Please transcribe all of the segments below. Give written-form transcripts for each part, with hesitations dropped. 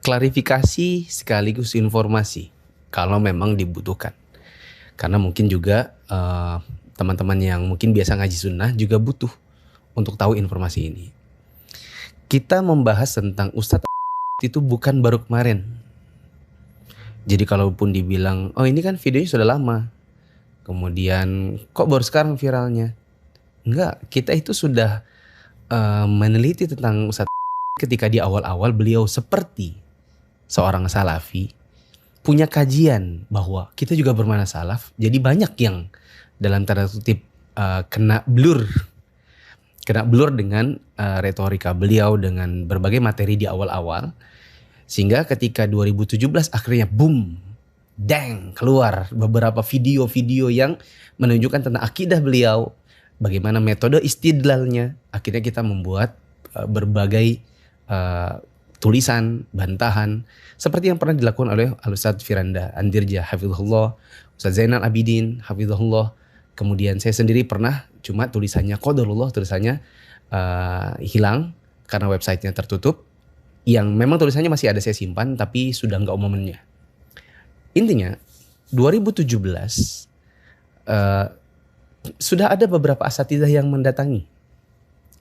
klarifikasi sekaligus informasi kalau memang dibutuhkan. Karena mungkin juga teman-teman yang mungkin biasa ngaji sunnah juga butuh untuk tahu informasi ini. Kita membahas tentang Ustadz itu bukan baru kemarin. Jadi kalaupun dibilang, oh ini kan videonya sudah lama, kemudian kok baru sekarang viralnya? Enggak, kita itu sudah meneliti tentang Ustadz ketika di awal-awal beliau seperti seorang salafi, punya kajian bahwa kita juga bermakna salaf. Jadi banyak yang dalam tanda kutip kena blur dengan retorika beliau dengan berbagai materi di awal-awal. Sehingga ketika 2017 akhirnya boom, dang, keluar beberapa video-video yang menunjukkan tentang akidah beliau, bagaimana metode istidlalnya. Akhirnya kita membuat berbagai tulisan, bantahan seperti yang pernah dilakukan oleh Al-Ustadz Firanda Andirja hafizahullah, Ustadz Zainal Abidin hafizahullah. Kemudian saya sendiri pernah, cuma tulisannya qadarullah, tulisannya hilang karena websitenya tertutup. Yang memang tulisannya masih ada saya simpan tapi sudah nggak momennya. Intinya 2017 sudah ada beberapa asatidzah yang mendatangi.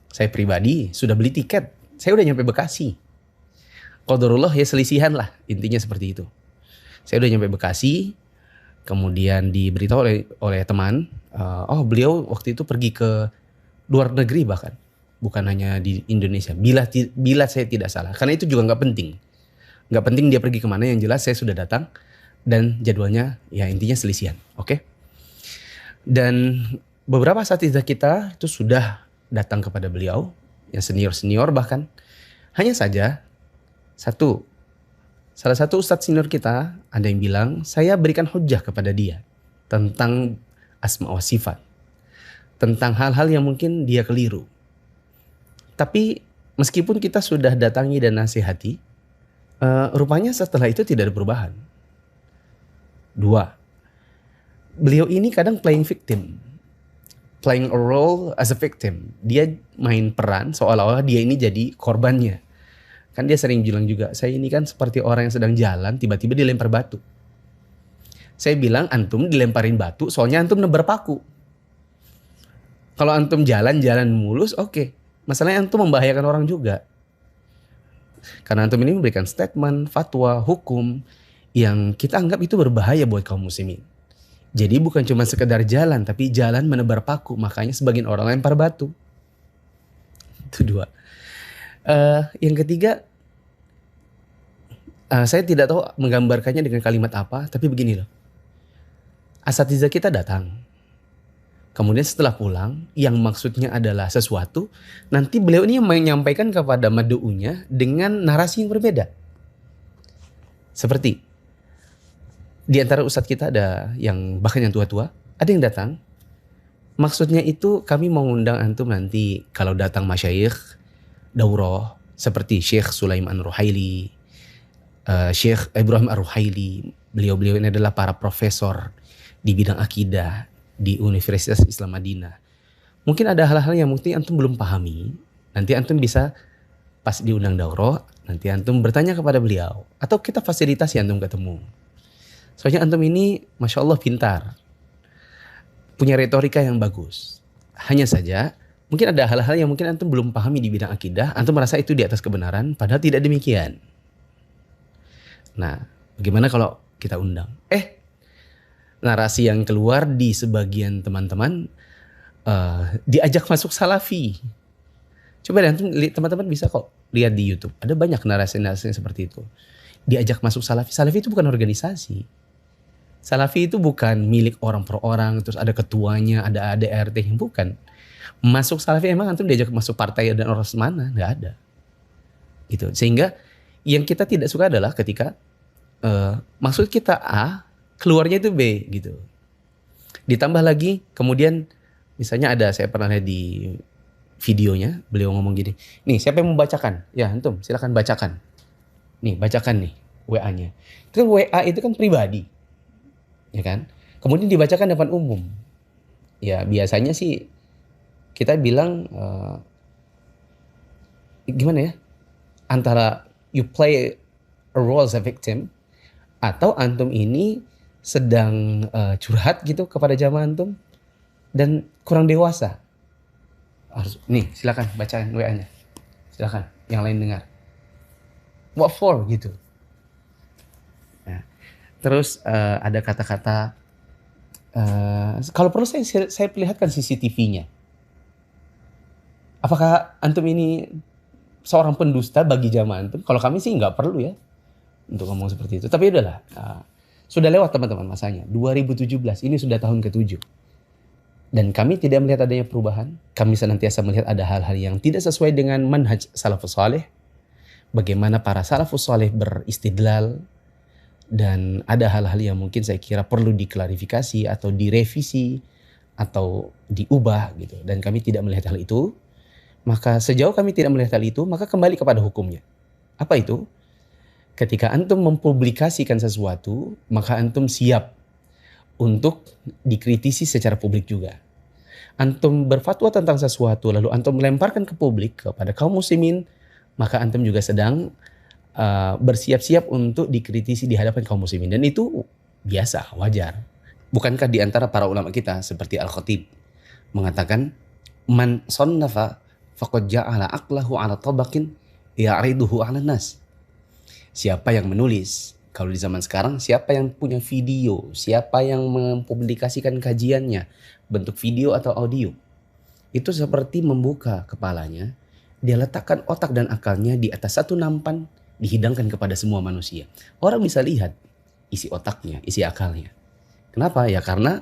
Saya pribadi sudah beli tiket. Saya udah nyampe Bekasi. Qadarullah ya selisihan lah, intinya seperti itu. Saya udah nyampe Bekasi, kemudian diberitahu oleh teman, oh beliau waktu itu pergi ke luar negeri bahkan, bukan hanya di Indonesia. Bila saya tidak salah, karena itu juga nggak penting dia pergi kemana. Yang jelas saya sudah datang dan jadwalnya ya intinya selisihan, oke? Dan beberapa asatidzah kita itu sudah datang kepada beliau, yang senior bahkan. Hanya saja salah satu ustadz senior kita ada yang bilang, saya berikan hujjah kepada dia tentang asma wa sifat, tentang hal-hal yang mungkin dia keliru. Tapi meskipun kita sudah datangi dan nasihati, rupanya setelah itu tidak ada perubahan. 2, beliau ini kadang playing a role as a victim. Dia main peran seolah-olah dia ini jadi korbannya. Kan dia sering bilang juga, saya ini kan seperti orang yang sedang jalan tiba-tiba dilempar batu. Saya bilang, antum dilemparin batu soalnya antum nebar paku. Kalau antum jalan mulus, oke. Masalahnya antum membahayakan orang juga. Karena antum ini memberikan statement, fatwa, hukum yang kita anggap itu berbahaya buat kaum muslimin. Jadi bukan cuma sekedar jalan, tapi jalan menebar paku. Makanya sebagian orang lempar batu. Itu 2. Yang ketiga, saya tidak tahu menggambarkannya dengan kalimat apa, tapi begini loh. Asatidzah kita datang. Kemudian setelah pulang, yang maksudnya adalah sesuatu, nanti beliau ini menyampaikan kepada mad'unya dengan narasi yang berbeda. Seperti di antara ustadz kita ada yang bahkan yang tua-tua, ada yang datang. Maksudnya itu kami mau ngundang antum nanti kalau datang masyayikh daurah seperti Syekh Sulaiman Ruhaili, Syekh Ibrahim Ar-Ruhaili. Beliau ini adalah para profesor di bidang akidah di Universitas Islam Madinah. Mungkin ada hal-hal yang mungkin antum belum pahami. Nanti antum bisa pas diundang daurah, nanti antum bertanya kepada beliau. Atau kita fasilitasi antum ketemu. Soalnya antum ini Masya Allah pintar. Punya retorika yang bagus. Hanya saja mungkin ada hal-hal yang mungkin antum belum pahami di bidang akidah. Antum merasa itu di atas kebenaran, padahal tidak demikian. Nah, bagaimana kalau kita undang? Narasi yang keluar di sebagian teman-teman diajak masuk salafi. Coba deh, teman-teman bisa kok lihat di YouTube. Ada banyak narasi-narasi seperti itu. Diajak masuk salafi. Salafi itu bukan organisasi. Salafi itu bukan milik orang per orang, terus ada ketuanya, ada ADRT, bukan. Masuk salafi emang antum diajak masuk partai dan orang mana? Nggak ada. Gitu. Sehingga yang kita tidak suka adalah ketika maksud kita A, keluarnya itu B gitu. Ditambah lagi kemudian misalnya ada, saya pernah lihat di videonya, beliau ngomong gini, nih siapa yang membacakan? Ya antum silakan bacakan. Nih bacakan nih WA-nya. Itu WA itu kan pribadi. Ya kan? Kemudian dibacakan depan umum. Ya biasanya sih kita bilang gimana ya? Antara you play a role as a victim, atau antum ini sedang curhat gitu kepada jamaah antum dan kurang dewasa. Harus nih, silakan bacain WA-nya. Silakan yang lain dengar. What for gitu. Nah, terus ada kata-kata kalau perlu saya perlihatkan CCTV-nya. Apakah antum ini seorang pendusta bagi jamaah antum? Kalau kami sih nggak perlu ya untuk ngomong seperti itu. Tapi udahlah, sudah lewat teman-teman masanya. 2017 ini sudah tahun ke-7. Dan kami tidak melihat adanya perubahan. Kami senantiasa melihat ada hal-hal yang tidak sesuai dengan manhaj salafus saleh. Bagaimana para salafus saleh beristidlal. Dan ada hal-hal yang mungkin saya kira perlu diklarifikasi atau direvisi atau diubah gitu. Dan kami tidak melihat hal itu. Maka sejauh kami tidak melihat hal itu, maka kembali kepada hukumnya. Apa itu? Ketika antum mempublikasikan sesuatu, maka antum siap untuk dikritisi secara publik juga. Antum berfatwa tentang sesuatu, lalu antum melemparkan ke publik kepada kaum muslimin, maka antum juga sedang bersiap-siap untuk dikritisi di hadapan kaum muslimin. Dan itu biasa, wajar. Bukankah di antara para ulama kita seperti Al-Khatib mengatakan, man sonnafa faqad ja'ala aqlahu ala tabaqin ya'riduhu 'ala nas. Siapa yang menulis, kalau di zaman sekarang siapa yang punya video, siapa yang mempublikasikan kajiannya bentuk video atau audio, itu seperti membuka kepalanya, dia letakkan otak dan akalnya di atas satu nampan, dihidangkan kepada semua manusia. Orang bisa lihat isi otaknya, isi akalnya. Kenapa? Ya karena